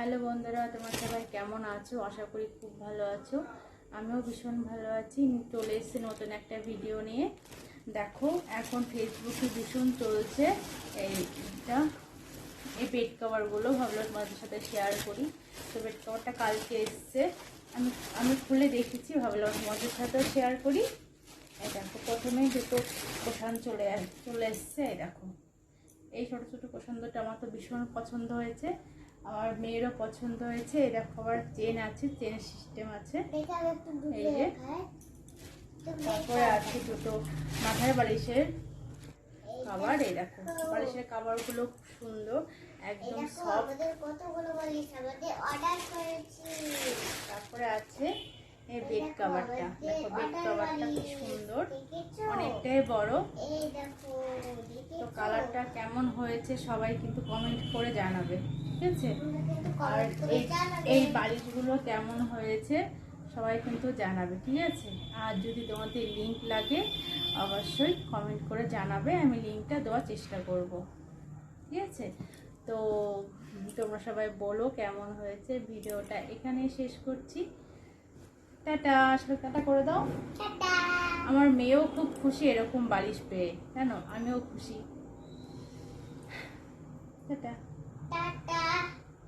Hello বন্ধুরা, তোমরা সবাই কেমন আছো? আশা করি খুব ভালো আছো। আমিও ভীষণ ভালো আছি। চলে এসেছি নতুন একটা ভিডিও নিয়ে। দেখো, এখন ফেসবুকে ভীষণ চলছে এইটা, এই বেড কভারগুলো। ভাবলাম তোমাদের সাথে শেয়ার করি। তো বেড কভারটা কালকে এসছে, আমি খুলে দেখেছি, ভাবলাম তোমাদের সাথেও শেয়ার করি। এই দেখো, প্রথমেই দুটো কোষান চলে এসছে। এই দেখো, এই ছোটো ছোটো পছন্দটা আমার তো ভীষণ পছন্দ হয়েছে, আমার মেয়েরও পছন্দ হয়েছে। এই দেখো, আবার চেন আছে, চেনের সিস্টেম আছে। এই যে তারপরে আছে দুটো মাথার বালিশের কাভার। এই দেখো, বালিশের কাভারগুলো খুব সুন্দর, একদম সফট। তারপরে আছে এই বেড কাভারটা। দেখো, বেড কাভারটা খুব সুন্দর, অনেকটাই বড়। তো কালারটা কেমন হয়েছে সবাই কিন্তু কমেন্ট করে জানাবে, ঠিক আছে? আর এই বালিশগুলো কেমন হয়েছে সবাই কিন্তু জানাবে, ঠিক আছে? আর যদি তোমাদের লিংক লাগে অবশ্যই কমেন্ট করে জানাবে, আমি লিংকটা দেওয়ার চেষ্টা করব, ঠিক আছে? তো তোমরা সবাই বলো কেমন হয়েছে। ভিডিওটা এখানেই শেষ করছি। টাটা, সবাই টাটা করে দাও। আমার মেয়েও খুব খুশি এরকম বালিশ পেয়ে, জানো, আমিও খুশি। টাটা।